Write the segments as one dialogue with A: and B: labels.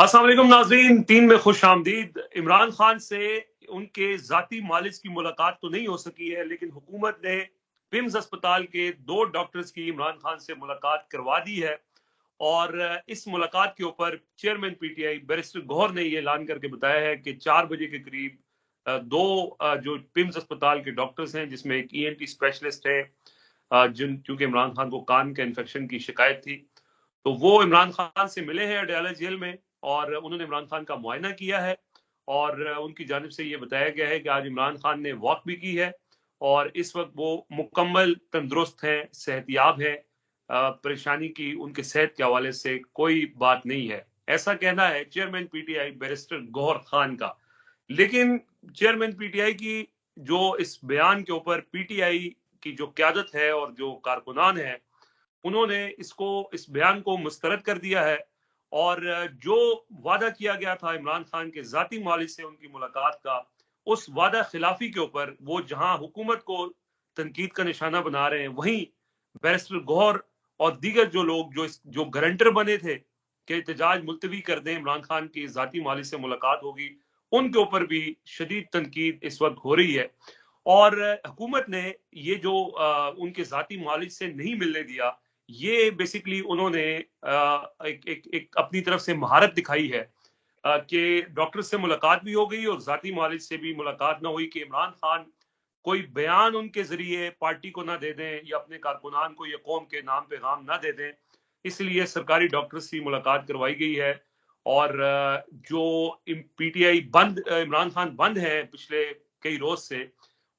A: अस्सलाम वालेकुम नाज़रीन, टीम में खुश आमदीद। इमरान खान से उनके ज़ाती मालिज की मुलाकात तो नहीं हो सकी है, लेकिन हुकूमत ने पिम्स अस्पताल के 2 डॉक्टर्स की इमरान खान से मुलाकात करवा दी है। और इस मुलाकात के ऊपर चेयरमैन पीटीआई बैरिस्टर गौहर ने ये ऐलान करके बताया है कि 4 बजे के करीब 2 जो पिम्स अस्पताल के डॉक्टर्स हैं, जिसमें एक ईएनटी स्पेशलिस्ट है, जिन क्योंकि इमरान खान को कान के इन्फेक्शन की शिकायत थी, तो वो इमरान खान से मिले हैं अडयाला जेल में और उन्होंने इमरान खान का मुआयना किया है। और उनकी जानिब से ये बताया गया है कि आज इमरान खान ने वॉक भी की है और इस वक्त वो मुकम्मल तंदुरुस्त हैं, सेहतियाब हैं। परेशानी की उनके सेहत के हवाले से कोई बात नहीं है, ऐसा कहना है chairman PTI barrister Gohar Khan का। लेकिन चेयरमैन पीटीआई की जो इस बयान के ऊपर पीटीआई की जो क्यादत है और जो कारकुनान है, उन्होंने इस बयान को मुस्तरद कर दिया है। और जो वादा किया गया था इमरान खान के जाती मालिक से उनकी मुलाकात का, उस वादा खिलाफी के ऊपर वो जहां हुकूमत को तनकीद का निशाना बना रहे हैं, वहीं बैरिस्टर गौहर और दीगर जो लोग जो गारंटर बने थे कि एहतजाज मुलतवी कर दें, इमरान खान की जाती मालिक से मुलाकात होगी, उनके ऊपर भी शदीद तनकीद इस वक्त हो रही है। और हुकूमत ने ये जो उनके जाती मालिक से नहीं मिलने दिया, ये बेसिकली उन्होंने एक अपनी तरफ से महारत दिखाई है कि डॉक्टर से मुलाकात भी हो गई और जाती मालिक से भी मुलाकात ना हुई, कि इमरान खान कोई बयान उनके जरिए पार्टी को ना दे दें या अपने कारकुनान को या कौम के नाम पैगाम ना दे दें, इसलिए सरकारी डॉक्टर से मुलाकात करवाई गई है। और जो पीटीआई बंद, इमरान खान बंद है पिछले कई रोज से,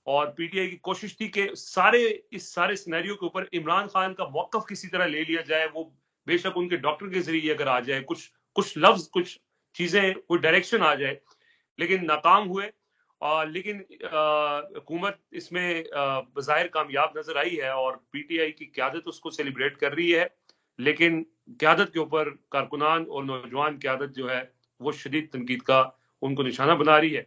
A: और पीटीआई की कोशिश थी कि इस सारे सिनेरियो के ऊपर इमरान खान का मौकफ किसी तरह ले लिया जाए, वो बेशक उनके डॉक्टर के जरिए अगर आ जाए, कुछ कुछ लफ्ज, कुछ चीजें, कोई डायरेक्शन आ जाए, लेकिन नाकाम हुए। लेकिन हुकूमत इसमें बज़ाहिर कामयाब नजर आई है और पीटीआई की क्यादत उसको सेलिब्रेट कर रही है। लेकिन क्यादत के ऊपर कारकुनान और नौजवान क्यादत जो है, वो शदीद तनकीद का उनको निशाना बना रही है।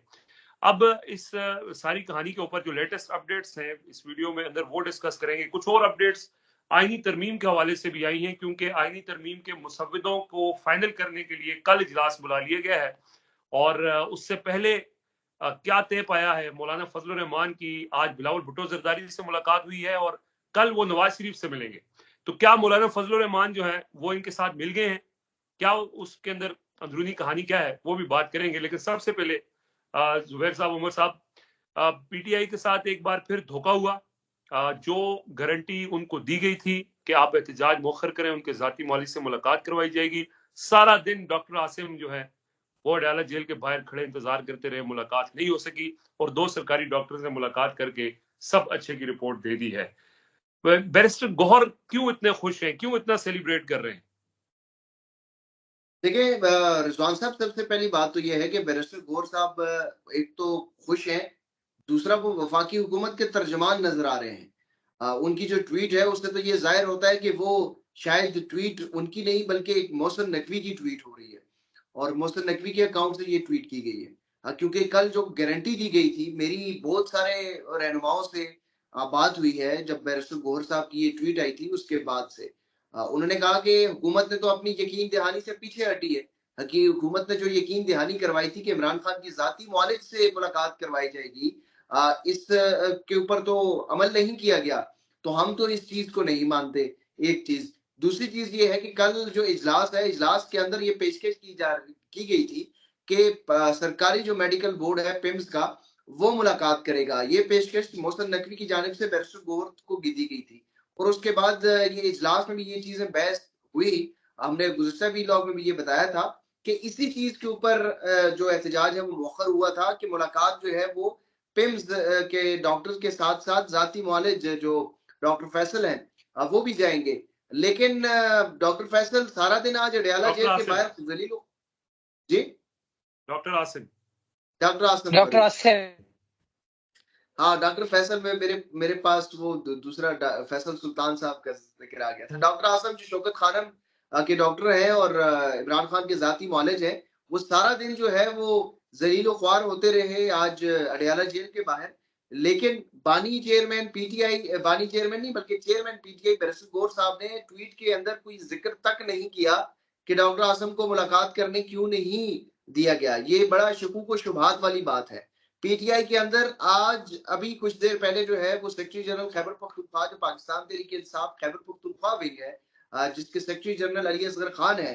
A: अब इस सारी कहानी के ऊपर जो लेटेस्ट अपडेट्स हैं, इस वीडियो में अंदर वो डिस्कस करेंगे। कुछ और अपडेट्स आईनी तरमीम के हवाले से भी आई हैं, क्योंकि आईनी तरमीम के मुसव्विदों को फाइनल करने के लिए कल इजलास बुला लिया गया है। और उससे पहले क्या तय पाया है, मौलाना फजलुर रहमान की आज बिलावल भुट्टो जरदारी से मुलाकात हुई है और कल वो नवाज शरीफ से मिलेंगे। तो क्या मौलाना फजलुर रहमान जो है वो इनके साथ मिल गए हैं, क्या उसके अंदर अंदरूनी कहानी क्या है, वो भी बात करेंगे। लेकिन सबसे पहले जुबैर साहब, उमर साहब, पीटीआई के साथ एक बार फिर धोखा हुआ। जो गारंटी उनको दी गई थी कि आप एहतजाज मौखर करें, उनके जाती मालिक से मुलाकात करवाई जाएगी, सारा दिन डॉक्टर आसिम जो है वो अडयाला जेल के बाहर खड़े इंतजार करते रहे, मुलाकात नहीं हो सकी। और 2 सरकारी डॉक्टर से मुलाकात करके सब अच्छे की रिपोर्ट दे दी है। बैरिस्टर गौहर क्यों इतने खुश हैं, क्यों इतना सेलिब्रेट कर रहे हैं?
B: देखिए रिजवान साहब, सबसे पहली बात तो ये है कि बैरिस्टर गौहर साहब एक तो खुश हैं, दूसरा वो वफाकी हुकूमत के तर्जमान नजर आ रहे हैं। उनकी जो ट्वीट है उससे तो ये जाहिर होता है कि वो शायद ट्वीट उनकी नहीं बल्कि एक मोहसिन नकवी की ट्वीट हो रही है और मोहसिन नकवी के अकाउंट से ये ट्वीट की गई है। क्योंकि कल जो गारंटी दी गई थी, मेरी बहुत सारे रहनुमाओं से बात हुई है जब बैरिस्टर गौहर साहब की ये ट्वीट आई थी उसके बाद से। उन्होंने कहा कि हुकूमत ने तो अपनी यकीन दहानी से पीछे हटी है, कि हुकूमत ने जो यकीन दहानी करवाई थी कि इमरान खान की जाती मौलिक से मुलाकात करवाई जाएगी, इस के ऊपर तो अमल नहीं किया गया। तो हम तो इस चीज को नहीं मानते, एक चीज। दूसरी चीज ये है कि कल जो इजलास है, इजलास के अंदर ये पेशकश की गई थी कि सरकारी जो मेडिकल बोर्ड है पिम्स का, वो मुलाकात करेगा। ये पेशकश मोहसिन नकवी की जानिब से बैरिस्टर गौहर को दी गई थी और उसके बाद ये इजलास में भी ये चीजें बहस हुई। हमने गुज़श्ता वीलॉग में भी ये बताया था कि इसी चीज के ऊपर जो एहतजाज है वो मौखर हुआ था कि मुलाकात जो है वो पिम्स के डॉक्टर्स के साथ साथ जाती मौलिज जो डॉक्टर फैसल हैं, वो भी जाएंगे। लेकिन डॉक्टर फैसल सारा दिन आज अडयाला
A: डॉक्टर
B: जेल के
A: आसिम,
B: बाहर जलील। जी,
A: doctor Asim.
B: Doctor Asam,
C: doctor
B: sorry.
C: Asim.
B: हाँ, डॉक्टर फैसल में मेरे मेरे पास वो दूसरा फैसल सुल्तान साहब का जिक्र आ गया था। डॉक्टर आसम जो शौकत खानम के डॉक्टर हैं और इमरान खान के जाती मौलिज हैं, वो सारा दिन जो है वो जलील ख्वार होते रहे आज अडयाला जेल के बाहर। लेकिन बानी चेयरमैन पीटीआई, बानी चेयरमैन नहीं बल्कि चेयरमैन पीटीआई बैरिस्टर गौहर साहब ने ट्वीट के अंदर कोई जिक्र तक नहीं किया कि डॉक्टर आसम को मुलाकात करने क्यों नहीं दिया गया। ये बड़ा शकूक व शुबहात वाली बात है। पीटीआई के अंदर आज अभी कुछ देर पहले जो है वो सेक्रेटरी जनरल खैबर पख्तूनख्वा, जो पाकिस्तान तहरीक इंसाफ खैबर पख्तूनख्वा विंग है, जिसके सेक्रेटरी जनरल अली असगर खान है,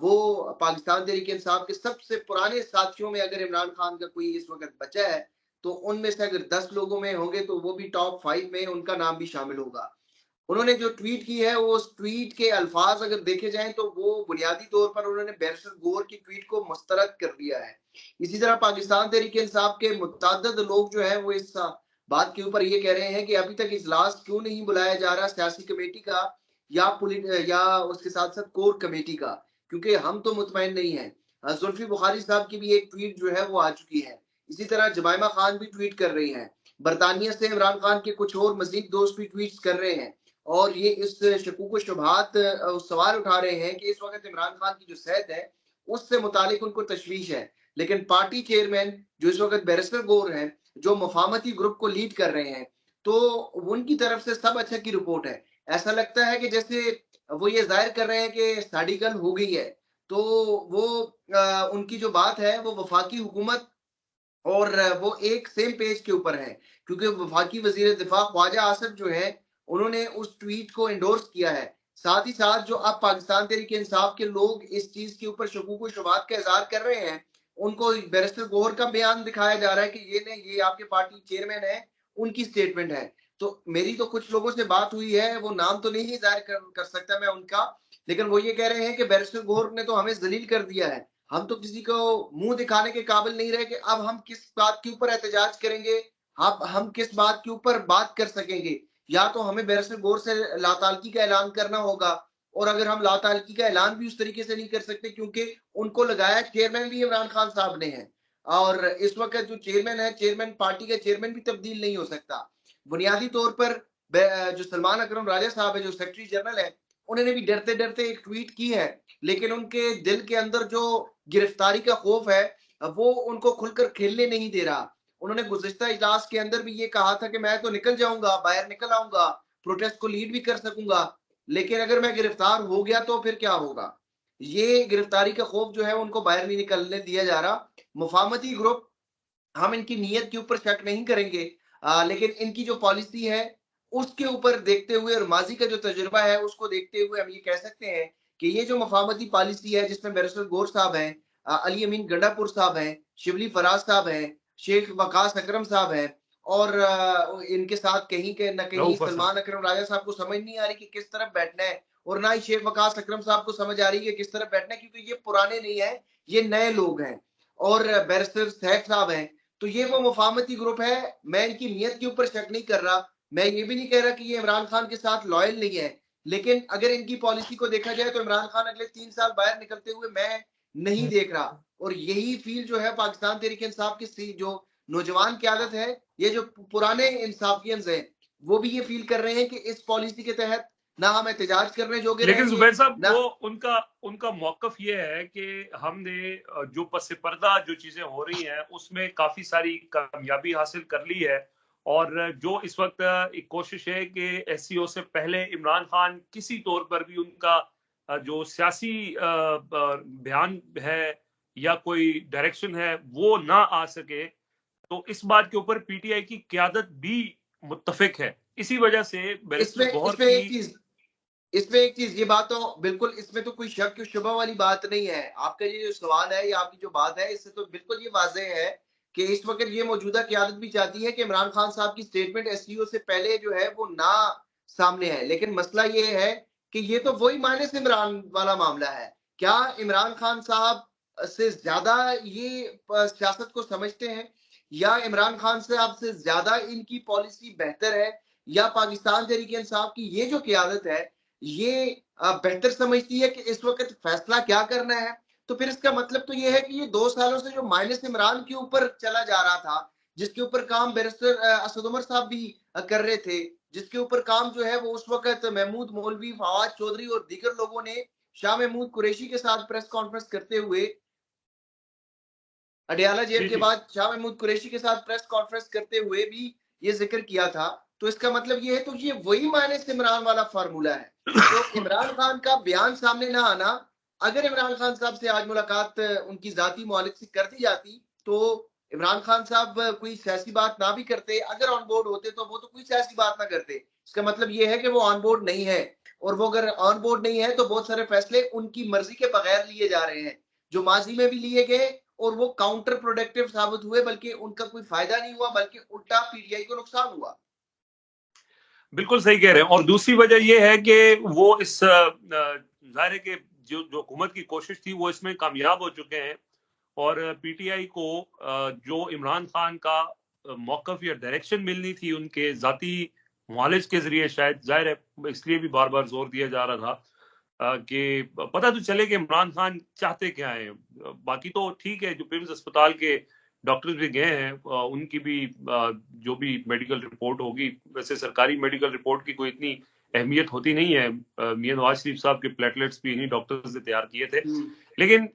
B: वो पाकिस्तान तहरीक इंसाफ के सबसे पुराने साथियों में अगर इमरान खान का कोई इस वक्त बचा है तो उनमें से अगर 10 लोगों में होंगे तो वो भी टॉप 5 में उनका नाम भी शामिल होगा। उन्होंने जो ट्वीट की है, वो उस ट्वीट के अल्फाज अगर देखे जाएं तो वो बुनियादी तौर पर उन्होंने बैरिस्टर गोर की ट्वीट को मुस्तरद कर दिया है। इसी तरह पाकिस्तान तहरीक इंसाफ के मुतअद्दिद लोग जो है वो इस बात के ऊपर ये कह रहे हैं कि अभी तक इजलास क्यों नहीं बुलाया जा रहा सियासी कमेटी का या उसके साथ साथ कोर कमेटी का, क्योंकि हम तो मुतमईन नहीं है। जुल्फी बुखारी साहब की भी एक ट्वीट जो है वो आ चुकी है। इसी तरह जमाइमा खान भी ट्वीट कर रही हैं। बरतानिया से इमरान खान के कुछ और मजीद दोस्त भी ट्वीट कर रहे हैं और ये इस शकूक शुबहात सवाल उठा रहे हैं कि इस वक्त इमरान खान की जो सेहत है उससे मुतालिक उनको तशवीश है। लेकिन पार्टी चेयरमैन जो इस वक्त बैरिस्टर गोर हैं, जो मुफाहमती ग्रुप को लीड कर रहे हैं, तो उनकी तरफ से सब अच्छा की रिपोर्ट है। ऐसा लगता है कि जैसे वो ये जाहिर कर रहे हैं कि साड़ी गल हो गई है। तो वो उनकी जो बात है वो वफाकी हुकूमत और वो एक सेम पेज के ऊपर है, क्योंकि वफाकी वजीर दिफा ख्वाजा आसिफ जो है उन्होंने उस ट्वीट को एंडोर्स किया है। साथ ही साथ जो अब पाकिस्तान तहरीक इंसाफ के लोग इस चीज के ऊपर शकूक व शुबहात का इजहार कर रहे हैं, उनको बैरिस्टर गोहर का बयान दिखाया जा रहा है कि ये नहीं, ये आपके पार्टी चेयरमैन है, उनकी स्टेटमेंट है। तो मेरी तो कुछ लोगों से बात हुई है, वो नाम तो नहीं जाहिर कर सकता मैं उनका, लेकिन वो ये कह रहे हैं कि बैरिस्टर गोहर ने तो हमें जलील कर दिया है, हम तो किसी को मुंह दिखाने के काबिल नहीं रहे कि अब हम किस बात के ऊपर एहतजाज करेंगे, अब हम किस बात के ऊपर बात कर सकेंगे। या तो हमें बैरिस्टर गोर से लातालगी का ऐलान करना होगा, और अगर हम लातालगी का ऐलान भी उस तरीके से नहीं कर सकते क्योंकि उनको लगाया चेयरमैन भी इमरान खान साहब ने है, और इस वक्त जो चेयरमैन है, चेयरमैन पार्टी का चेयरमैन भी तब्दील नहीं हो सकता। बुनियादी तौर पर जो सलमान अकरम राजा साहब है, जो सेक्रेटरी जनरल है, उन्होंने भी डरते डरते एक ट्वीट की है, लेकिन उनके दिल के अंदर जो गिरफ्तारी का खौफ है वो उनको खुलकर खेलने नहीं दे रहा। उन्होंने गुज़िश्ता इजलास के अंदर भी ये कहा था कि मैं तो निकल जाऊंगा, बाहर निकल आऊंगा, प्रोटेस्ट को लीड भी कर सकूंगा, लेकिन अगर मैं गिरफ्तार हो गया तो फिर क्या होगा। ये गिरफ्तारी का खौफ जो है उनको बाहर नहीं निकलने दिया जा रहा। मुफाहमती ग्रुप, हम इनकी नीयत के ऊपर शक नहीं करेंगे, लेकिन इनकी जो पॉलिसी है उसके ऊपर देखते हुए और माजी का जो तजुर्बा है उसको देखते हुए हम ये कह सकते हैं कि ये जो मुफाहमती पॉलिसी है जिसमें बैरिस्टर गोर साहब हैं, अली अमीन गंडापुर साहब हैं, शिबली फराज साहब हैं, शेख वकास अकरम साहब हैं, और इनके साथ कहीं के न कहीं सलमान अकरम राजा साहब को समझ नहीं आ रही कि किस तरफ बैठना है, और ना ही शेख वकास अकरम साहब को समझ आ रही है कि किस तरफ बैठना है, क्योंकि ये पुराने नहीं है, ये नए लोग हैं, और बैरिस्टर सैफ साहब हैं। तो ये वो मुफाहमती ग्रुप है। मैं इनकी नीयत के ऊपर शक नहीं कर रहा, मैं ये भी नहीं कह रहा कि ये इमरान खान के साथ लॉयल नहीं है, लेकिन अगर इनकी पॉलिसी को देखा जाए तो इमरान खान अगले 3 साल बाहर निकलते हुए मैं नहीं देख रहा। और यही फील जो है पाकिस्तान तहरीक इंसाफ की जो नौजवान क़यादत है, ये जो पुराने इंसाफियंस हैं, वो भी ये फील कर रहे हैं कि इस पॉलिसी के तहत ना हम एहतजाज करने जोगे
A: लेकिन जुबैर साहब, वो
B: उनका
A: मौकफ ये है कि हमने जो पसे पर्दा जो चीजें हो रही हैं उसमें काफी सारी कामयाबी हासिल कर ली है, और जो इस वक्त एक कोशिश है कि एससीओ से पहले इमरान खान किसी तौर पर भी उनका जो सियासी बयान है या कोई डायरेक्शन है वो ना आ सके, तो इस बात के ऊपर पीटीआई की क्यादत भी मुत्तफिक है। इसी वजह से बैरिस्टर गौहर की
B: इसमें एक चीज, ये बात तो बिल्कुल, इसमें तो कोई शक शुबा वाली बात नहीं है। आपका ये जो सवाल है या आपकी जो बात है, इससे तो बिल्कुल ये वाज़ेह है कि इस वक्त ये मौजूदा क़यादत भी चाहती है कि इमरान खान साहब की स्टेटमेंट एससीओ से पहले जो है वो ना सामने है। लेकिन मसला ये है कि ये तो वही मायने से इमरान वाला मामला है। क्या इमरान खान साहब से ज्यादा ये सियासत को समझते हैं, या इमरान खान साहब से ज्यादा इनकी पॉलिसी बेहतर है, या पाकिस्तान तहरीक इंसाफ की ये जो क़यादत है ये बेहतर समझती है कि इस वक्त फैसला क्या करना है। तो फिर इसका मतलब तो ये है कि ये 2 सालों से जो माइनस इमरान के ऊपर चला जा रहा था, जिसके ऊपर काम बैरिस्टर असद उमर साहब भी कर रहे थे, जिसके ऊपर काम जो है वो उस वक्त महमूद मौलवी, फवाद चौधरी और दीगर लोगों ने शाह महमूद कुरैशी के साथ प्रेस कॉन्फ्रेंस करते हुए, अडयाला जेल के बाद शाह महमूद कुरैशी के साथ प्रेस कॉन्फ्रेंस करते हुए भी ये जिक्र किया था। तो इसका मतलब ये है, तो ये वही मायने से इमरान वाला फार्मूला है। तो इमरान खान का बयान सामने ना आना अगर इमरान खान साहब से आज मुलाकात उनकी जाती मुआलिक से कर दी जाती, तो इमरान खान साहब कोई सियासी बात ना भी करते, अगर ऑन बोर्ड होते तो वो तो कोई सियासी बात ना करते। इसका मतलब ये है कि वो ऑन बोर्ड नहीं है, और वो अगर ऑन बोर्ड नहीं है तो बहुत सारे फैसले उनकी मर्जी के बगैर लिए जा रहे हैं, जो माजी में भी लिए गए और वो काउंटर प्रोडक्टिव साबित हुए, बल्कि उनका कोई फायदा नहीं हुआ, बल्कि उल्टा पीटीआई को नुकसान हुआ।
A: बिल्कुल सही कह रहे हैं। और दूसरी वजह यह है कि वो इस जाहिर है कि जो जो हुकूमत की कोशिश थी वो इसमें कामयाब हो चुके हैं। और पीटीआई को जो इमरान खान का मौकफ या डायरेक्शन मिलनी थी उनके जाती मुआलिज के जरिए, शायद जाहिर है इसलिए भी बार बार जोर दिया जा रहा था कि पता तो चले कि इमरान खान चाहते क्या है। बाकी तो ठीक है, जो पिम्स अस्पताल के डॉक्टर्स भी गए हैं उनकी भी जो भी मेडिकल रिपोर्ट होगी, वैसे सरकारी मेडिकल रिपोर्ट की कोई इतनी अहमियत होती नहीं है। मियां नवाज शरीफ साहब के प्लेटलेट्स भी इन्हीं डॉक्टर्स ने तैयार किए थे। लेकिन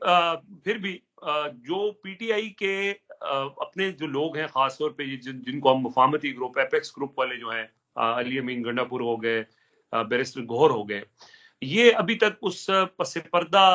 A: फिर भी जो पीटीआई के अपने जो लोग हैं, खासतौर पे जिनको हम मुफाहमती ग्रुप, एपेक्स ग्रुप वाले जो हैं, अली अमीन गंडापुर हो गए, बैरिस्टर गौहर हो गए, ये अभी तक उस पसे पर्दा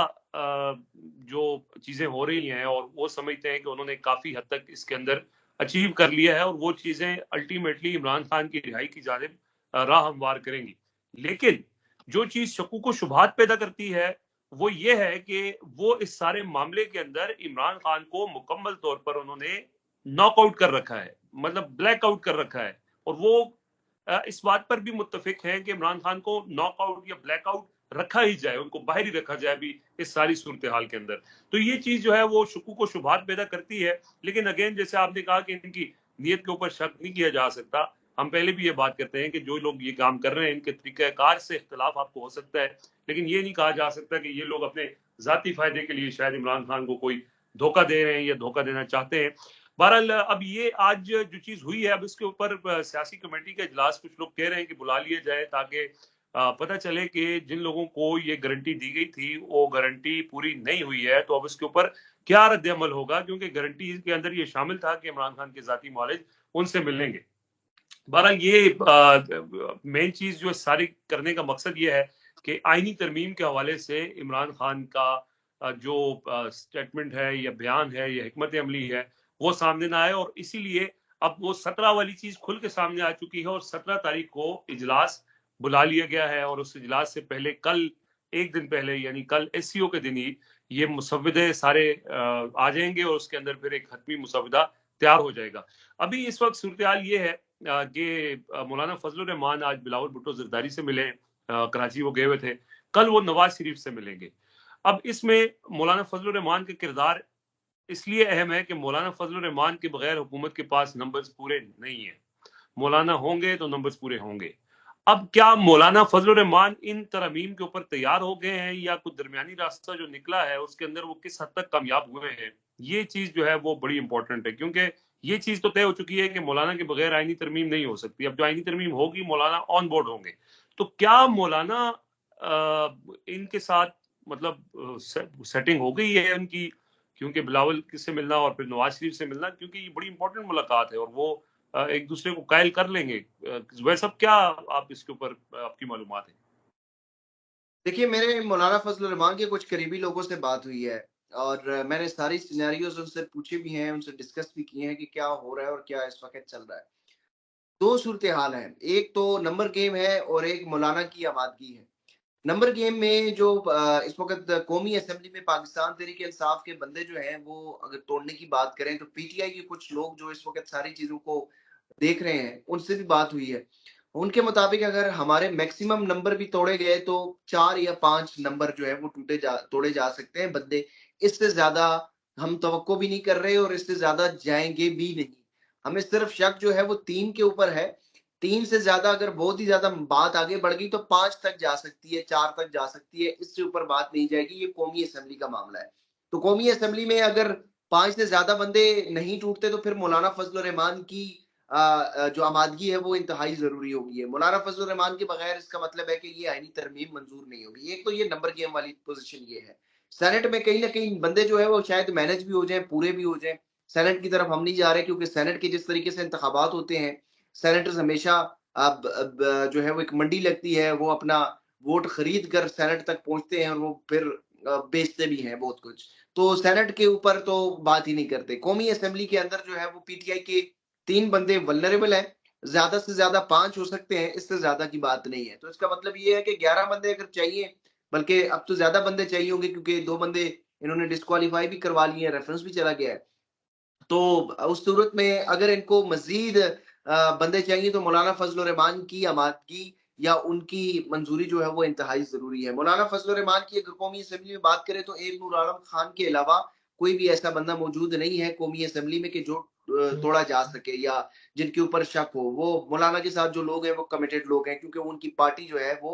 A: जो चीजें हो रही हैं और वो समझते हैं कि उन्होंने काफी हद तक इसके अंदर अचीव कर लिया है और वो चीजें अल्टीमेटली इमरान खान की रिहाई की जानिब राह हमवार करेंगी। लेकिन जो चीज शकूक व शुबहात पैदा करती है वो ये है कि वो इस सारे मामले के अंदर इमरान खान को मुकम्मल तौर पर उन्होंने नॉकआउट कर रखा है, मतलब ब्लैकआउट कर रखा है। और वो इस बात पर भी मुत्तफिक है कि इमरान खान को नॉकआउट या ब्लैकआउट रखा ही जाए, उनको बाहर ही रखा जाए अभी इस सारी सूरत हाल के अंदर। तो ये चीज जो है वो शुकूक व शुबहात पैदा करती है। लेकिन अगेन, जैसे आपने कहा कि इनकी नीयत के ऊपर शक नहीं किया जा सकता। हम पहले भी ये बात करते हैं कि जो लोग ये काम कर रहे हैं इनके तरीक़ाकार से इख्तिलाफ आपको हो सकता है, लेकिन ये नहीं कहा जा सकता कि ये लोग अपने जाती फायदे के लिए शायद इमरान खान को कोई धोखा दे रहे हैं या धोखा देना चाहते हैं। बहरहाल अब ये आज जो चीज हुई है, अब इसके ऊपर सियासी कमेटी का इजलास कुछ लोग कह रहे हैं कि बुला लिया जाए ताकि पता चले कि जिन लोगों को ये गारंटी दी गई थी वो गारंटी पूरी नहीं हुई है, तो अब इसके ऊपर क्या रद्द अमल होगा, क्योंकि गारंटी के अंदर ये शामिल था कि इमरान खान के जाती मालिज उनसे मिलेंगे। बहरहाल ये मेन चीज जो सारी करने का मकसद ये है कि आईनी तरमीम के हवाले से इमरान खान का जो स्टेटमेंट है या बयान है या हिकमत अमली है वो सामने ना आए। और इसीलिए अब वो 17 वाली चीज खुल के सामने आ चुकी है और 17 तारीख को इजलास बुला लिया गया है। और उस इजलास से पहले कल, एक दिन पहले, यानी कल एससीओ के दिन ही ये मुसव्विदे सारे आ जाएंगे और उसके अंदर फिर एक हतमी मुसव्विदा तैयार हो जाएगा। अभी इस वक्त सूरत हाल ये है कि मौलाना फजलुर रहमान आज बिलावल भुट्टो जरदारी से मिले, कराची वो गए हुए थे, कल वो नवाज शरीफ से मिलेंगे। अब इसमें मौलाना फजलुर रहमान का किरदार इसलिए अहम है कि मौलाना फजलुर रहमान के बगैर हुकूमत के पास नंबर्स पूरे नहीं है। मौलाना होंगे तो नंबर्स पूरे होंगे। अब क्या मौलाना फजलुर रहमान इन तरमीम के ऊपर तैयार हो गए हैं या कुछ दरमियानी रास्ता जो निकला है उसके अंदर वो किस हद तक कामयाब हुए हैं, ये चीज जो है वो बड़ी इंपॉर्टेंट है। क्योंकि ये चीज तो तय हो चुकी है कि मौलाना के बगैर आईनी तरमीम नहीं हो सकती। अब जो आईनी तरमीम होगी मौलाना ऑन बोर्ड होंगे, तो क्या मौलाना इनके साथ मतलब सेटिंग हो गई है उनकी, क्योंकि बिलावल से मिलना और फिर नवाज शरीफ से मिलना, क्योंकि ये बड़ी इंपॉर्टेंट मुलाकात है और वो एक दूसरे को कायल कर लेंगे। वैसे क्या आप इसके ऊपर आपकी मालूमात है?
B: देखिए, मेरे मौलाना फजल रहमान के कुछ करीबी लोगों से बात हुई है, और मैंने सारी सिनेरियोज उनसे पूछे भी हैं, उनसे डिस्कस भी किए हैं कि क्या हो रहा है और क्या इस वक्त चल रहा है। दो सूरत हाल है, एक तो नंबर गेम है और एक मौलाना की आमादगी है। नंबर गेम में जो इस वक्त कौमी असेंबली में पाकिस्तान तहरीक इंसाफ के बंदे जो हैं, वो अगर तोड़ने की बात करें तो पीटीआई के कुछ लोग जो इस वक्त सारी चीजों को देख रहे हैं, उनसे भी बात हुई है। उनके मुताबिक अगर हमारे मैक्सिमम नंबर भी तोड़े गए तो 4 या 5 नंबर जो है वो तोड़े जा सकते हैं बंदे। इससे ज्यादा हम तवक्को भी नहीं कर रहे और इससे ज्यादा जाएंगे भी नहीं। हमें सिर्फ शक जो है वो 3 के ऊपर है। 3 से ज्यादा अगर बहुत ही ज्यादा बात आगे बढ़ गई तो 5 तक जा सकती है, 4 तक जा सकती है, इससे ऊपर बात नहीं जाएगी। ये कौमी असेंबली का मामला है। तो कौमी असेंबली में अगर 5 से ज्यादा बंदे नहीं टूटते तो फिर मौलाना फजल रहमान की जो आमादगी है वो इंतहाई जरूरी होगी है। मौलाना फजल रहमान के बगैर इसका मतलब है कि ये आईनी तरमीम मंजूर नहीं होगी। एक तो ये नंबर गेम वाली पोजीशन ये है। सेनेट में कहीं ना कहीं बंदे जो है वो शायद मैनेज भी हो जाए, पूरे भी हो जाए। सेनेट की तरफ हम नहीं जा रहे, क्योंकि सेनेट के जिस तरीके से इंतखाबात होते हैं, सेनेटर्स हमेशा अब जो है वो एक मंडी लगती है, वो अपना वोट खरीद कर सेनेट तक पहुंचते हैं और वो फिर बेचते भी हैं बहुत कुछ। तो सेनेट के ऊपर तो बात ही नहीं करते। कौमी असेंबली के अंदर जो है वो पीटीआई के 3 बंदे वल्नरेबल हैं, ज़्यादा से ज़्यादा 5 हो सकते हैं, इससे ज़्यादा की बात नहीं है। तो इसका मतलब ये है कि 11 बंदे अगर चाहिए, बल्कि अब तो ज़्यादा बंदे चाहिए होंगे क्योंकि 2 बंदे इन्होंने डिस्क्वालीफाई भी करवा लिए हैं, रेफरेंस भी चला गया है। तो उस सूरत में अगर इनको मज़ीद बंदे चाहिए तो मौलाना फजल रहमान की आमादगी या उनकी मंजूरी जो है वो इंतहाई ज़रूरी है। मौलाना फजल रहमान की अगर कौमी असेंबली में बात करें तो एक नूर आलम खान के अलावा कोई भी ऐसा बंदा मौजूद नहीं है कौमी असेंबली में कि जो तोड़ा जा सके या जिनके ऊपर शक हो। वो मौलाना के साथ जो लोग हैं वो कमिटेड लोग हैं क्योंकि उनकी पार्टी जो है वो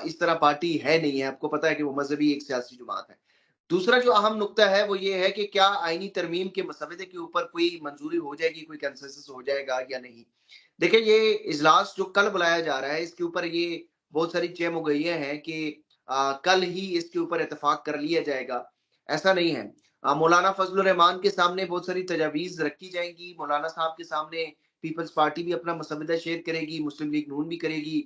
B: इस तरह पार्टी है नहीं है। आपको पता है कि वो मज़हबी एक सियासी जमात है। दूसरा जो अहम नुक्ता है वो ये है कि क्या आईनी तरमीम के मसवदे के ऊपर कोई मंजूरी हो जाएगी, कोई कंसेंसस हो जाएगा या नहीं। देखिए ये इजलास जो कल बुलाया जा रहा है इसके ऊपर ये बहुत सारी चेमुगइयां हैं कि कल ही इसके ऊपर इतफाक कर लिया जाएगा। ऐसा नहीं है। मौलाना फजल रहमान के सामने बहुत सारी तजावीज़ रखी जाएंगी। मौलाना साहब के सामने पीपल्स पार्टी भी अपना मसवदा शेयर करेगी, मुस्लिम लीग नून भी करेगी।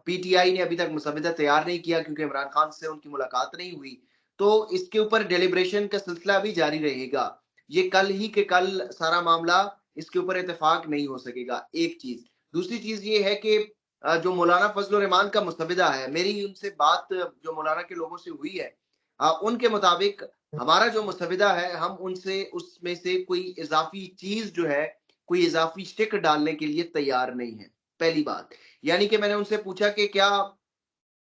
B: पीटीआई ने अभी तक मसवदा तैयार नहीं किया क्योंकि इमरान खान से उनकी मुलाकात नहीं हुई। तो इसके ऊपर डेलिब्रेशन का सिलसिला भी जारी रहेगा। ये कल ही के कल सारा मामला इसके ऊपर इत्तेफाक नहीं हो सकेगा, एक चीज़। दूसरी चीज़ ये है कि जो मौलाना फजल रहमान का मसवदा है, मेरी उनसे बात जो मौलाना के लोगों से हुई है उनके मुताबिक हमारा जो मसवदा है, हम उनसे उसमें से कोई इज़ाफ़ी चीज़ जो है, कोई इज़ाफ़ी स्टिक डालने के लिए तैयार नहीं है, पहली बात। यानी कि मैंने उनसे पूछा कि क्या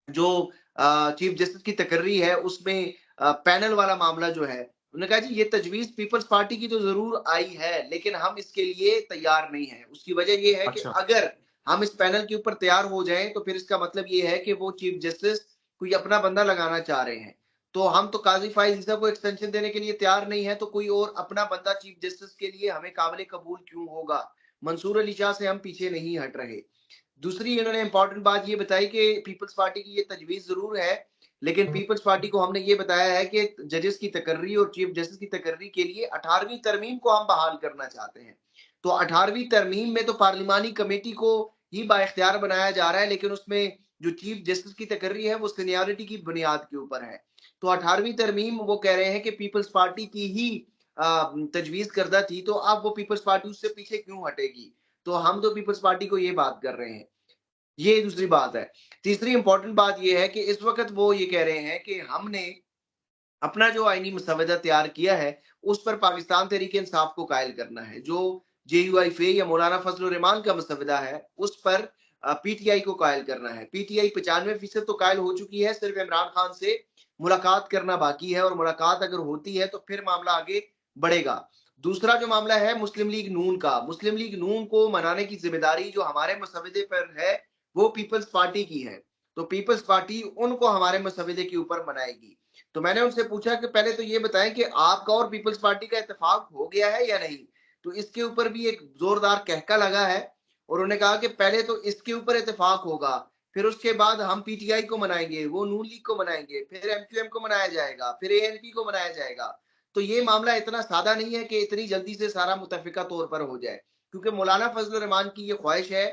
B: जो चीफ जस्टिस की तकर्री है उसमें पैनल वाला मामला जो है उन्होंने कहा जी ये तजवीज पीपल्स पार्टी की तो जरूर आई है लेकिन हम इसके लिए तैयार नहीं है। उसकी वजह ये है कि
A: अच्छा।
B: अगर हम इस पैनल के ऊपर तैयार हो जाएं तो फिर इसका मतलब ये है कि वो चीफ जस्टिस कोई अपना बंदा लगाना चाह रहे हैं। तो हम तो काजी फाइज ईसा को एक्सटेंशन देने के लिए तैयार नहीं है तो कोई और अपना बंदा चीफ जस्टिस के लिए हमें काबिल कबूल क्यों होगा। मंसूर अली शाह से हम पीछे नहीं हट रहे। दूसरी इन्होंने इंपॉर्टेंट बात ये बताई कि पीपल्स पार्टी की ये तजवीज जरूर है लेकिन पीपल्स पार्टी को हमने ये बताया है कि जजेस की तकर्री और चीफ जस्टिस की तकर्री के लिए 18वीं तरमीम को हम बहाल करना चाहते हैं। तो 18वीं तरमीम में तो पार्लिमानी कमेटी को ही बाइख्तियार बनाया जा रहा है लेकिन उसमें जो चीफ जस्टिस की तकर्री है वो सीनियरिटी की बुनियाद के ऊपर है। तो 18वीं तरमीम वो कह रहे हैं कि पीपल्स पार्टी की ही तजवीज करदा थी तो अब वो पीपल्स पार्टी उससे पीछे क्यों हटेगी। तो हम तो पीपल्स पार्टी को ये बात कर रहे हैं। ये दूसरी बात है। तीसरी इंपॉर्टेंट बात ये है कि इस वक़्त वो ये कह रहे हैं कि हमने अपना जो आईनी मसवदा तैयार किया है, उस पर पाकिस्तान तहरीक-ए-इंसाफ को कायल करना है। जो जेयूआईफे या मौलाना फजल रहमान का मसवदा है, उस पर पीटीआई को कायल करना है। पीटीआई 95% तो कायल हो चुकी है, सिर्फ इमरान खान से मुलाकात करना बाकी है और मुलाकात अगर होती है, तो फिर मामला आगे बढ़ेगा। दूसरा जो मामला है मुस्लिम लीग नून का, मुस्लिम लीग नून को मनाने की ज़िम्मेदारी जो हमारे मसवदे पर है, वो पीपल्स पार्टी की है। तो पीपल्स पार्टी उनको हमारे मसवदे के ऊपर मनाएगी। तो मैंने उनसे पूछा कि पहले तो ये बताएं कि आपका और पीपल्स पार्टी का इत्तेफाक हो गया है या नहीं। तो इसके ऊपर भी एक जोरदार कहका लगा है और उन्होंने कहा कि पहले तो इसके ऊपर इत्तेफाक होगा, फिर उसके बाद हम पीटीआई को मनाएंगे, वो नून लीग को मनाएंगे, फिर एमक्यूएम को मनाया जाएगा, फिर एएनपी को मनाया जाएगा। तो ये मामला इतना सादा नहीं है कि इतनी जल्दी से सारा मुतफिका तौर पर हो जाए, क्योंकि मौलाना फजल रहमान की ये ख्वाहिश है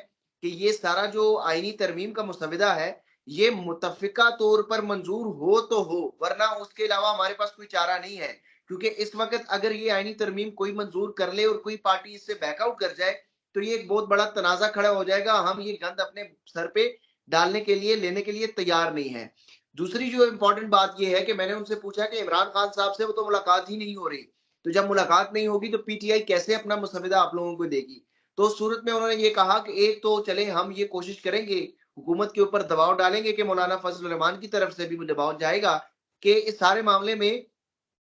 B: कि ये सारा जो आईनी तरमीम का मुसवदा है ये मुतफ़िका तौर पर मंजूर हो तो हो, वरना उसके अलावा हमारे पास कोई चारा नहीं है। क्योंकि इस वक़्त अगर ये आईनी तरमीम कोई मंजूर कर ले और कोई पार्टी इससे बैकआउट कर जाए, तो ये एक बहुत बड़ा तनाज़ा खड़ा हो जाएगा। हम ये गंद अपने सर पे डालने के लिए, लेने के लिए तैयार नहीं हैं। दूसरी जो इम्पोर्टेंट बात ये है कि मैंने उनसे पूछा कि इमरान खान साहब से वो तो मुलाकात ही नहीं हो रही। तो जब मुलाकात नहीं होगी तो पीटीआई कैसे अपना मुसवदा आप लोगों को देगी? तो उस सूरत में उन्होंने ये कहा कि एक तो चले हम ये कोशिश करेंगे, हुकूमत के ऊपर दबाव डालेंगे कि मौलाना फजल रहमान की तरफ से भी दबाव जाएगा कि इस सारे मामले में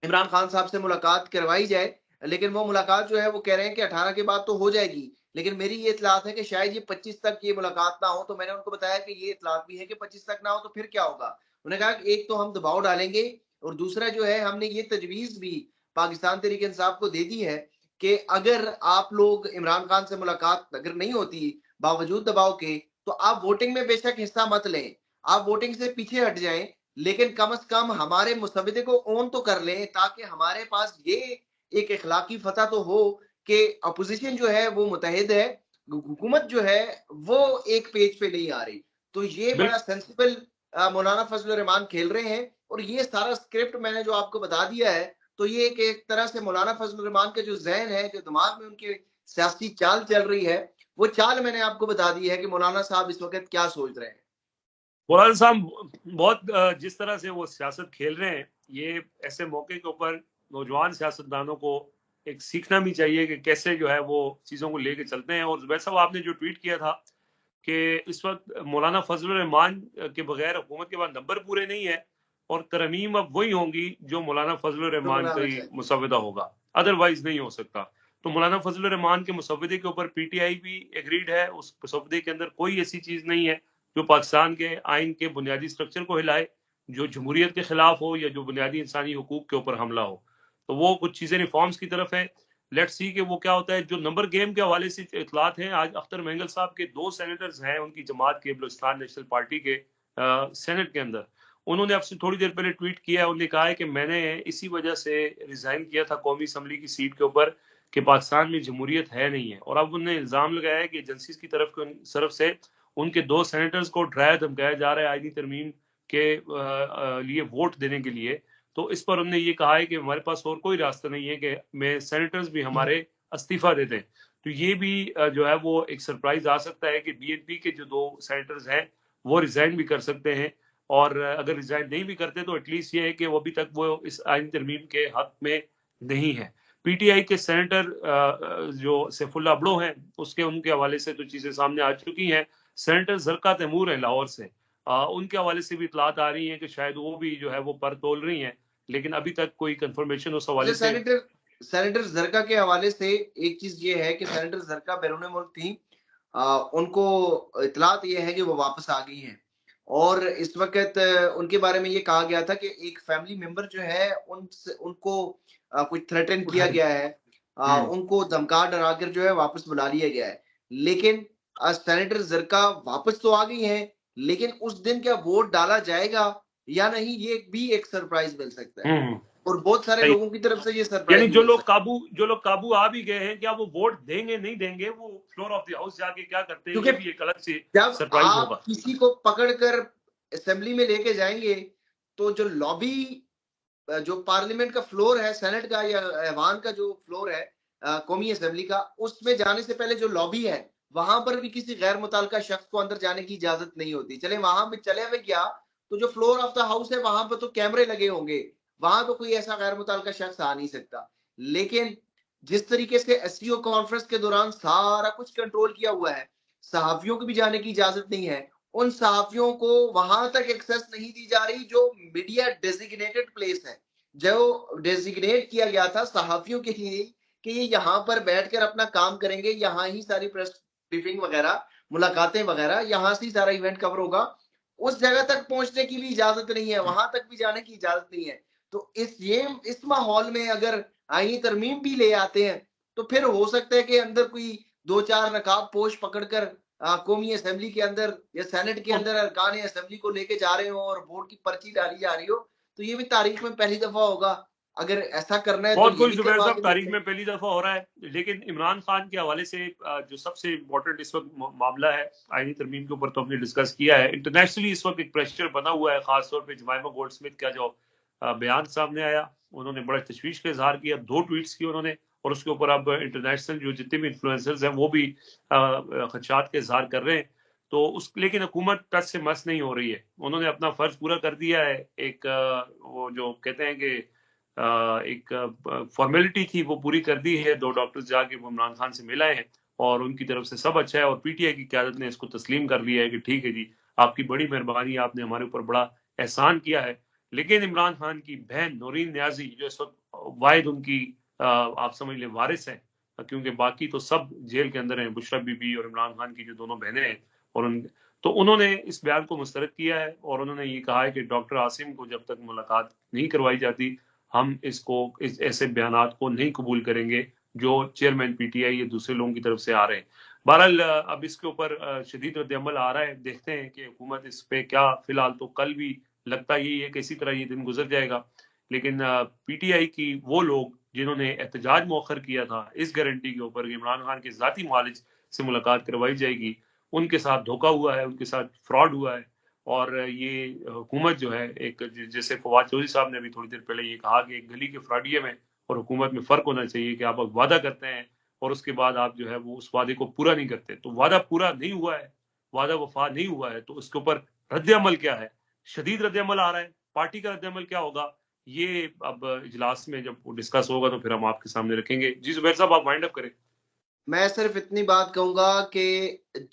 B: इमरान खान साहब से मुलाकात करवाई जाए। लेकिन वो मुलाकात जो है वो कह रहे हैं कि 18 के बाद तो हो जाएगी। लेकिन मेरी ये इत्तलात है कि शायद ये 25 तक ये मुलाकात ना हो। तो मैंने उनको बताया कि ये इत्तलात भी है कि 25 तक ना हो तो फिर क्या होगा? उन्होंने कहा कि एक तो हम दबाव डालेंगे और दूसरा जो है हमने ये तजवीज़ भी पाकिस्तान तहरीक इंसाफ को दे दी है कि अगर आप लोग इमरान खान से मुलाकात अगर नहीं होती बावजूद दबाव के, तो आप वोटिंग में बेशक हिस्सा मत लें। आप वोटिंग से पीछे हट जाएँ, लेकिन कम से कम हमारे मुसवदे को ओन तो कर लें ताकि हमारे पास ये एक इखलाकी फतह तो हो कि अपोजिशन जो है वो मुतहद है, हुकूमत जो है वो एक पेज पे नहीं आ रही। तो ये बड़ा
A: बिल्कुल।
B: सेंसिबल मौलाना फजल रहमान खेल रहे हैं। और ये सारा स्क्रिप्ट मैंने जो आपको बता दिया है, तो ये एक तरह से मौलाना फजल रहमान के जो ज़हन है, जो दिमाग में उनकी सियासी चाल चल रही है, वो चाल मैंने आपको बता दी है कि मौलाना साहब इस वक़्त क्या सोच रहे हैं।
A: मौलाना साहब बहुत जिस तरह से वो सियासत खेल रहे हैं, ये ऐसे मौके के ऊपर नौजवान सियासतदानों को एक सीखना भी चाहिए कि कैसे जो है वो चीज़ों को लेके चलते हैं। और वैसा वो आपने जो ट्वीट किया था कि इस वक्त मौलाना फजल रहमान के बगैर हुकूमत के पास नंबर पूरे नहीं है, और तरमीम अब वही होंगी जो मौलाना फजल
B: जो
A: रहमान का
B: बनाना
A: ही
B: चाहिए।
A: मुसव्वदा होगा, अदरवाइज नहीं हो सकता। तो मौलाना फजल रहमान के मुसव्वदे के ऊपर पीटीआई भी एग्रीड है। उस मुसव्वदे के अंदर कोई ऐसी चीज नहीं है जो पाकिस्तान के आइन के बुनियादी स्ट्रक्चर को हिलाए, जो जमहूरियत के खिलाफ हो या जो बुनियादी इंसानी हुकूक के ऊपर हमला हो। तो वो कुछ चीजें रिफॉर्म्स की तरफ है। लेट्स सी कि वो क्या होता है। जो नंबर गेम के हवाले से इतलात हैं, आज अख्तर मेंगल साहब के 2 सेनेटर्स हैं उनकी जमात के, बलूचिस्तान नेशनल पार्टी के सेनेट के अंदर, उन्होंने आपसे थोड़ी देर पहले ट्वीट किया है। उन्होंने कहा है कि मैंने इसी वजह से रिजाइन किया था कौमी असम्बली की सीट के ऊपर कि पाकिस्तान में जमहूरियत है नहीं है। और अब उन्होंने इल्जाम लगाया है कि एजेंसीज की तरफ से उनके 2 सेनेटर्स को डराया धमकाया जा रहा है आईनी तरमीम के लिए वोट देने के लिए। तो इस पर उन्होंने ये कहा है कि हमारे पास और कोई रास्ता नहीं है कि मैं सेनेटर्स भी हमारे इस्तीफा दे दें। तो ये भी जो है वो एक सरप्राइज आ सकता है कि बीएनपी के जो 2 सेनेटर्स हैं वो रिजाइन भी कर सकते हैं। और अगर रिजाइन नहीं भी करते तो एटलीस्ट ये है कि वो अभी तक वो इस आइन तरमीम के हक में नहीं है। पीटीआई के सेनेटर जो सैफुल्लाह अबड़ो हैं, उसके उनके हवाले से तो चीजें सामने आ चुकी हैं। सेनेटर जरका तैमूर है लाहौर से, उनके हवाले से भी इतलात आ रही हैं कि शायद वो भी जो है वो पर तोल रही हैं, लेकिन अभी तक कोई कंफर्मेशन उस
B: अच्छा,
A: हवाले से।
B: सेनेटर जरका के हवाले से एक चीज ये है कि सेनेटर जरका बैरून मुल्क थी। उनको इतलात ये है कि वो वापस आ गई हैं, और इस वक्त उनके बारे में ये कहा गया था कि एक फैमिली मेंबर जो है उनको कुछ थ्रेटन किया
A: उठाई।
B: गया है,
A: हम्म।
B: उनको धमका डरा कर जो है वापस बुला लिया गया है। लेकिन सेनेटर जरका वापस तो आ गई हैं, लेकिन उस दिन क्या वोट डाला जाएगा या नहीं, ये भी एक सरप्राइज मिल सकता है,
A: हम्म।
B: और बहुत सारे
A: सही।
B: लोगों की तरफ से ये
A: यानी
B: सरप्राइज मिल सकता
A: जो लोग काबू आ भी गए हैं, क्या वो वोट देंगे नहीं देंगे, वो फ्लोर ऑफ द हाउस जाके क्या करते
B: है।
A: हैं,
B: क्योंकि
A: ये भी एक अलग से
B: जब
A: सरप्राइज
B: आप
A: होगा।
B: किसी को पकड़कर असेंबली में लेके जाएंगे, तो जो लॉबी, जो पार्लियामेंट का फ्लोर है, सेनेट का या ऐवान का जो फ्लोर है कौमी असेंबली का, उसमें जाने से पहले जो लॉबी है, वहां पर भी किसी गैर मुतल्लिका शख्स को अंदर जाने की इजाजत नहीं होती। चले वहां पे चले हुए क्या, तो जो फ्लोर ऑफ द हाउस है वहां पर तो कैमरे लगे होंगे, वहां तो कोई ऐसा गैर मुतल्लिका शख्स आ नहीं सकता। लेकिन जिस तरीके से एससीओ कॉन्फ्रेंस के दौरान सारा कुछ कंट्रोल किया हुआ है, सहाफियों को भी जाने की इजाजत नहीं है, उन सहाफियों को वहां तक एक्सेस नहीं दी जा रही जो मीडिया डेजिग्नेटेड प्लेस है, जो डेजिग्नेट किया गया था सहाफियों के लिए कि ये यहाँ पर बैठकर अपना काम करेंगे, यहाँ ही सारी प्रेस ब्रीफिंग वगैरह, मुलाकातें वगैरह, यहाँ से ही सारा इवेंट कवर होगा। उस जगह तक पहुंचने की भी इजाजत नहीं है, वहां तक भी जाने की इजाजत नहीं है। तो इस माहौल में अगर आईनी तरमीम भी ले आते हैं, तो फिर हो सकता है कि अंदर कोई 2-4 नकाब पोश पकड़कर कौमी असेंबली के अंदर या सेनेट के
A: तो
B: अंदर अरकान असेंबली को लेके जा रहे हो और वोट की पर्ची डाली जा रही हो। तो ये भी तारीख में पहली दफा होगा। अगर ऐसा करना है तो
A: बहुत
B: ये
A: कुछ
B: भी
A: जुबैर
B: करवा
A: साहब
B: के
A: तारीख
B: देखें।
A: में पहली दफा हो रहा है। लेकिन इमरान खान के हवाले से जो सबसे इम्पोर्टेंट इस वक्त मामला है आईनी तरमीम के ऊपर, तो हमने डिस्कस किया है। इंटरनेशनली इस वक्त एक प्रेशर बना हुआ है, खासतौर पर जमाइमा गोल्डस्मिथ का जो बयान सामने आया, उन्होंने बड़ा तशवीश का इजहार किया, 2 ट्वीट्स किए उन्होंने, और उसके ऊपर अब इंटरनेशनल जो जितने भी इन्फ्लुएंसर्स हैं वो भी खदशात का इजहार कर रहे हैं। तो उस लेकिन हुकूमत टच से मस नहीं हो रही है। उन्होंने अपना फर्ज पूरा कर दिया है। एक वो जो कहते हैं कि एक फॉर्मेलिटी थी वो पूरी कर दी है। 2 डॉक्टर्स जाके वो इमरान खान से मिलाए हैं और उनकी तरफ से सब अच्छा है, और पीटीआई की क़यादत ने इसको तस्लीम कर लिया है कि ठीक है जी, आपकी बड़ी मेहरबानी, आपने हमारे ऊपर बड़ा एहसान किया है। लेकिन इमरान खान की बहन नौरीन न्याजी जो इस वक्त वाहिद उनकी आप समझ लें वारिस है, क्योंकि बाकी तो सब जेल के अंदर हैं, बुशरा बीबी और इमरान खान की जो दोनों बहनें हैं, और तो उन्होंने इस बयान को मुस्तरद किया है और उन्होंने ये कहा है कि डॉक्टर आसिम को जब तक मुलाकात नहीं करवाई जाती, हम इस ऐसे बयानात को नहीं कबूल करेंगे जो चेयरमैन पीटीआई या दूसरे लोगों की तरफ से आ रहे हैं। बहरहाल अब इसके ऊपर शदीद रद्द-ए-अमल आ रहा है, देखते हैं कि हुकूमत इस पे क्या, फिलहाल तो कल भी लगता यही है कि इसी तरह ये दिन गुजर जाएगा। लेकिन पीटीआई की वो लोग जिन्होंने एहतजाज मौखर किया था इस गारंटी के ऊपर कि इमरान खान के ज़ाती मालिज से मुलाकात करवाई जाएगी, उनके साथ धोखा हुआ है, उनके साथ फ्रॉड हुआ है, और ये हुकूमत जो है एक जैसे फवाद चौधरी साहब ने भी थोड़ी देर पहले ये कहा कि एक गली के फ्रॉडिये में और हुकूमत में फ़र्क होना चाहिए कि आप वादा करते हैं और उसके बाद आप जो है वो उस वादे को पूरा नहीं करते। तो वादा पूरा नहीं हुआ है, वादा वफ़ा नहीं हुआ है, तो उसके ऊपर रद्द-ए-अमल क्या है? शदीद रद्द-ए-अमल आ रहा है। पार्टी का रद्द-ए-अमल क्या होगा? ये अब इजलास में जब डिस्कस होगा तो फिर हम आपके सामने रखेंगे। जी ज़ुबैर साहब, आप वाइंड अप करें।
B: मैं सिर्फ इतनी बात कहूंगा कि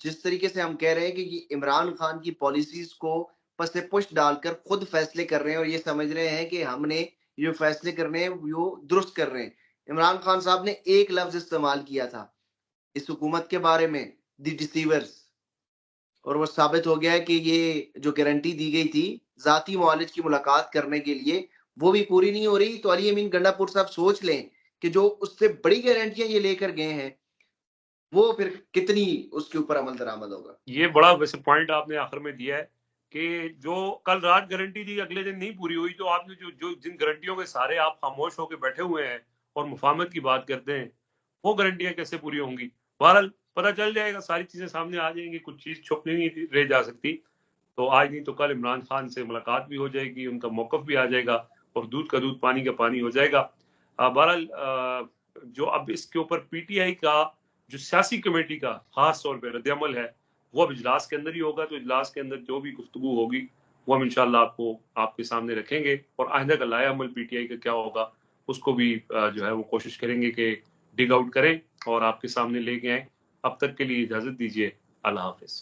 B: जिस तरीके से हम कह रहे हैं कि ये इमरान खान की पॉलिसीज को पस पुश डालकर खुद फैसले कर रहे हैं और ये समझ रहे हैं कि हमने जो फैसले करने हैं वो दुरुस्त कर रहे हैं। इमरान खान साहब ने एक लफ्ज इस्तेमाल किया था इस हुकूमत के बारे में, द डिसीवर्स, और वो साबित हो गया है कि ये जो गारंटी दी गई थी जाती मुआलिज की मुलाकात करने के लिए, वो भी पूरी नहीं हो रही। तो अली अमीन गंडापुर साहब सोच लें कि जो उससे बड़ी गारंटियां ये लेकर गए हैं वो फिर कितनी उसके ऊपर अमल दरामद होगा।
A: ये बड़ा वैसे पॉइंट आपने आखिर में दिया है कि जो कल रात गारंटी दी अगले दिन नहीं पूरी हुई, तो आपने जो जो जिन गारंटियों के सारे आप खामोश होकर बैठे हुए हैं और मुफाहमत की बात करते हैं, वो गारंटियां कैसे पूरी होंगी? बहरहाल पता चल जाएगा, सारी चीजें सामने आ जाएंगी, कुछ चीज छुप नहीं रह जा सकती। तो आज नहीं तो कल इमरान खान से मुलाकात भी हो जाएगी, उनका मौकफ भी आ जाएगा और दूध का दूध पानी का पानी हो जाएगा। बहरहाल जो अब इसके ऊपर पीटीआई का जो सियासी कमेटी का खास तौर पर रद्द-ए-अमल है, वो अब इजलास के अंदर ही होगा। तो इजलास के अंदर जो भी गुफ्तगू होगी वो हम इंशाल्लाह आपको आपके सामने रखेंगे और आइंदा का लाया अमल पीटीआई का क्या होगा उसको भी जो है वो कोशिश करेंगे कि डिग आउट करें और आपके सामने लेके आए। अब तक के लिए इजाजत दीजिए। अल्लाह हाफिज।